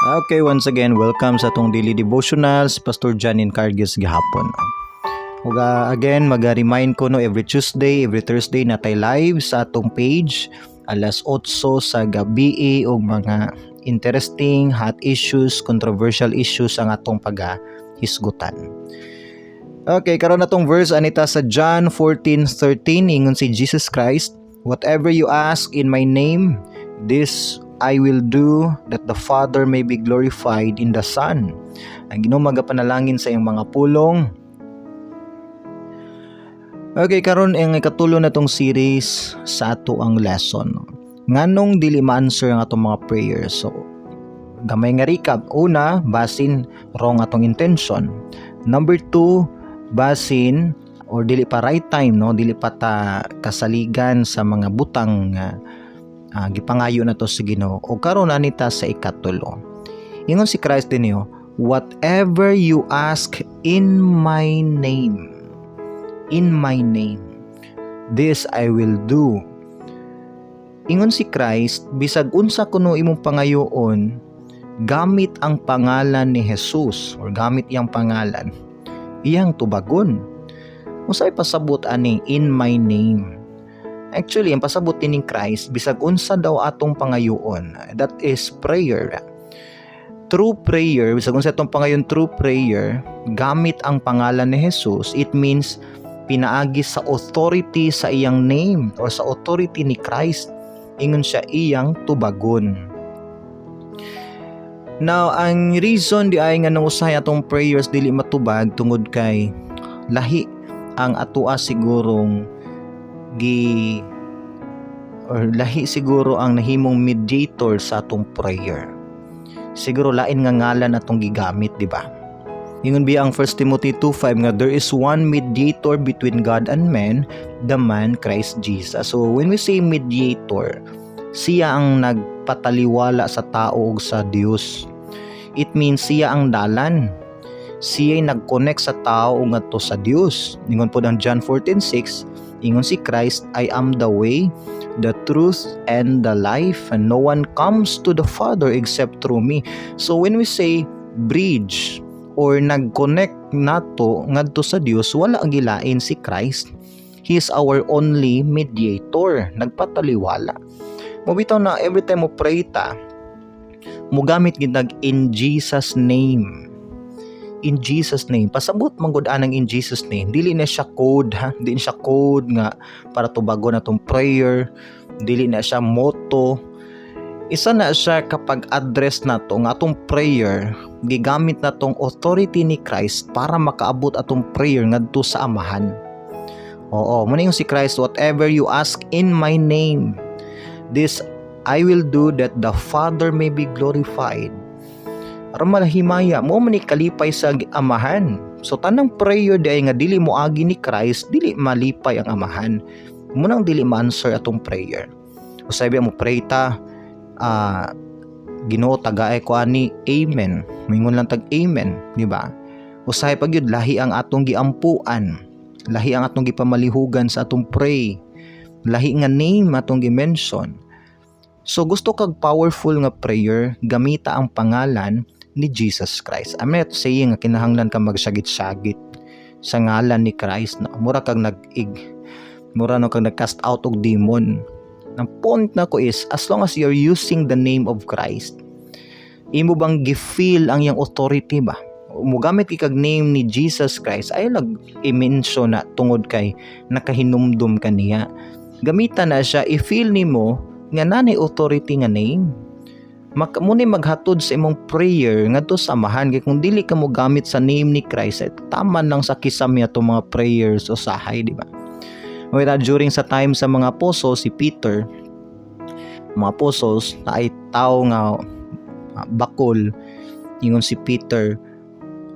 Okay, once again, welcome sa atong daily devotionals, Pastor Janin Cargis gihapon. Ug again, mag-remind ko no every Tuesday, every Thursday na tay live sa atong page alas 8 sa gabi og mga interesting, hot issues, controversial issues ang atong paghisgutan. Okay, karon natong verse anita sa John 14:13 ingon si Jesus Christ, "Whatever you ask in my name, this I will do, that the Father may be glorified in the Son." Ang Ginoo magapanalangin sa iyang mga pulong. Okay, karon ang ikatulo na tong series sa ato ang lesson. Nganong dili ma-answer ang atong mga prayers? So, gamay nga recap. Una, basin wrong atong intention. Number 2, basin or dili pa right time, no? Dili pa ta kasaligan sa mga butang gipangayo na to sa Ginoo. O karon anita sa ikatulo. Ingon si Christ dinyo, "Whatever you ask in my name, this I will do." Ingon si Christ, bisag unsa kuno imong pangayoon, gamit ang pangalan ni Jesus or gamit iyang pangalan, iyang tubagon. Unsay pasabot ani in my name? Actually, ang pasabot ni Christ, bisag unsa daw atong pangayoon, that is prayer. True prayer, bisag unsa atong pangayoon true prayer, gamit ang pangalan ni Jesus, it means pinaagi sa authority sa iyang name or sa authority ni Christ, ingon siya iyang tubagon. Now, ang reason di ay nga nang usahay atong prayers dili matubag tungod kay lahi ang atoa sigurong lahi siguro ang nahimong mediator sa atong prayer. Siguro lain nga ngalan atong gigamit, di ba? Ingon biya ang 1 Timothy 2:5 nga there is one mediator between God and man, the man Christ Jesus. So when we say mediator, siya ang nagpataliwala sa tao ug sa Dios. It means siya ang dalan. Siya ay nag-connect sa tao ngadto sa Dios. Ingon po ang John 14:6, ingon si Christ, "I am the way, the truth, and the life, and no one comes to the Father except through me." So when we say bridge or nag-connect nato ngadto sa Dios, wala ang gilain si Christ. He is our only mediator, nagpataliwala. Mobitaw na every time mo pray ta, mogamit gid nag in Jesus name. In Jesus name, pasabot man gud anang in Jesus name, dili na siya code ha, dili siya code nga para tubagon atong prayer, dili na siya motto. Isa na siya kapag address nato nga atong prayer gigamit natong authority ni Christ para makaabot atong prayer ngadto sa Amahan. Oo, muna yung si Christ, "Whatever you ask in my name, this I will do, that the Father may be glorified." Aron malahimaya mo man kalipay sa Amahan. So tanang prayer di nga dili mo agi ni Christ, dili malipay ang Amahan. Munang dili ma-answer atong prayer. Usay mo pray ta, Ginoo tagaay ko ani, amen. Moingon lang tag amen, di ba? Usay pag yun lahi ang atong giampuan, lahi ang atong gipamalihugan sa atong pray, lahi nga name atong gi-mention. So gusto kag powerful nga prayer, gamita ang pangalan ni Jesus Christ. I'm not saying nga kinahanglan ka magsagit-sagit sa ngalan ni Christ na mura kag nag-cast out og demon. Ang point na ko is, as long as you're using the name of Christ, imo bang gi-feel ang iyang authority ba? Mugamit ikag name ni Jesus Christ, ay lag-i-mention na tungod kay nakahinumdum ka niya. Gamita na siya, i-feel nimo nga nanay authority nga name. Muni maghatod sa imong prayer ngadto sa Amahan, kay kung dili ka mo gamit sa name ni Christ, taman lang sa kisame atong mga prayers o sahay, di ba? During sa time sa mga apostles, si Peter, mga apostles na ay tao nga bakol, ingon si Peter,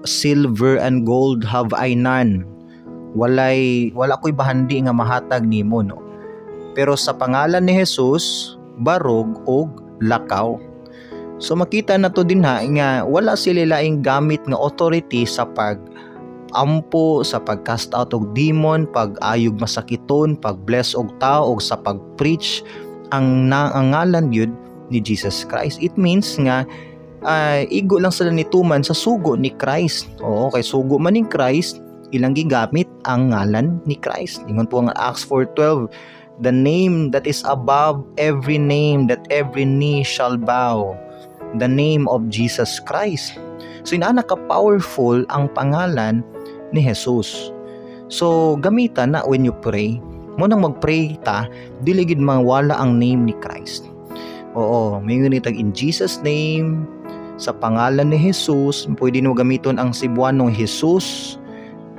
"Silver and gold have I none." Wala ko'y bahandi nga mahatag nimo, no? Pero sa pangalan ni Jesus, barog og lakaw. So makita na to din ha, nga wala sila laing gamit nga authority sa pag-ampo, sa pag-cast out og demon, pag-ayog masakiton, pag-bless og tao, og sa pag-preach ang ngalan yun ni Jesus Christ. It means nga igo lang sila nituman sa sugo ni Christ. Oo, kay sugo man ni Christ, ilang gigamit ang ngalan ni Christ. Ingon po ang Acts 4:12, the name that is above every name, that every knee shall bow, the name of Jesus Christ. So inaana ka powerful ang pangalan ni Jesus. So gamitan na when you pray. Mo nang mag-pray ta, dili gid mawala ang name ni Christ. Oo, may ngunitag in Jesus name, sa pangalan ni Jesus, pwede mo gamiton ang Cebuanong Jesus,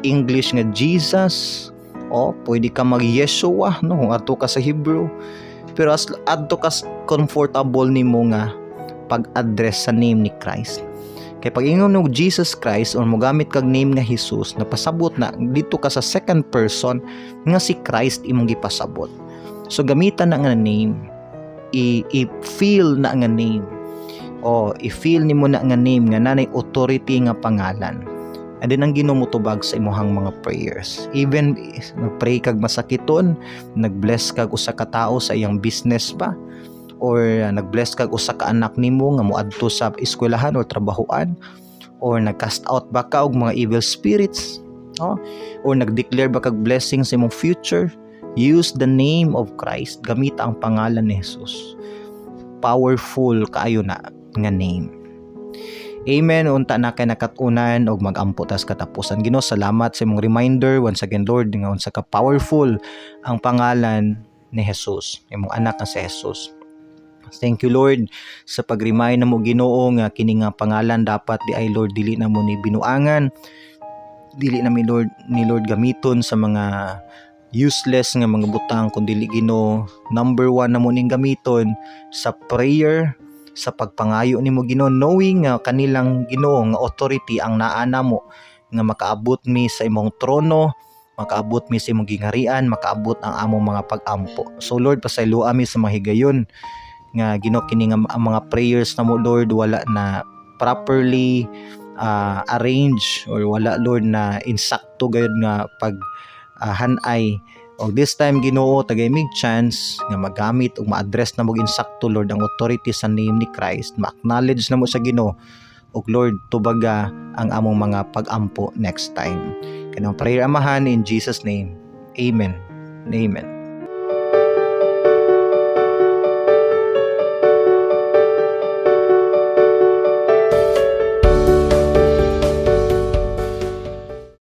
English nga Jesus, o pwede ka mag-Yeshua, no, kung adto ka sa Hebrew. Pero as adto ka comfortable nimo nga pag-address sa name ni Christ. Kaya pag ingon mo Jesus Christ o mogamit kag name nga Jesus, napasabot na dito ka sa second person nga si Christ imong gipasabot. So gamitan na nga name, i-feel na nga name, o i-feel nimo na nga name nga nanay authority nga pangalan. And then ang ginumutubag sa imuhang mga prayers. Even nagpray kag masakiton, nagbless kag usa ka tawo sa iyang business ba, or nagbless kag usa ka anak nimo nga moadto sa eskwelahan or trabahoan, or nagcast out ba ka og mga evil spirits, or nagdeclare ba kag blessing sa imong future, use the name of Christ, gamita ang pangalan ni Jesus. Powerful kaayo na nga name. Amen. Unta na kay nakatunan og magampo tas katapusan. Ginoo, salamat sa imong reminder once again, Lord, nga unsa ka powerful ang pangalan ni Jesus, imong anak nga si Jesus. Thank you, Lord, sa pag-remind na mo, Ginoo, nga kini nga pangalan dapat di ay, Lord, dili na mo ni binuangan, dili na ni Lord gamiton sa mga useless nga mga butang, kundi dili, Ginoo, number 1 na mo ning gamiton sa prayer, sa pagpangayo nimo, Ginoo, knowing nga kanilang, Ginoo, nga authority ang naana mo nga makaabot mi sa imong trono, makaabot mi sa imong gingharian, makaabot ang among mga pag-ampo. So Lord, pasayloa mi sa mga higayon nga, Ginoo, kini nga ang mga prayers na mo, Lord, wala na properly arrange, or wala, Lord, na insakto gayud nga pag hanay. O this time, Ginoo, tagay mig chance nga magamit o ma-address na mo insakto, Lord, ang authority sa name ni Christ, ma-acknowledge na mo sa Ginoo, o Lord, tubaga ang among mga pag-ampo next time. Kanang prayer, Amahan, in Jesus name. Amen. Amen.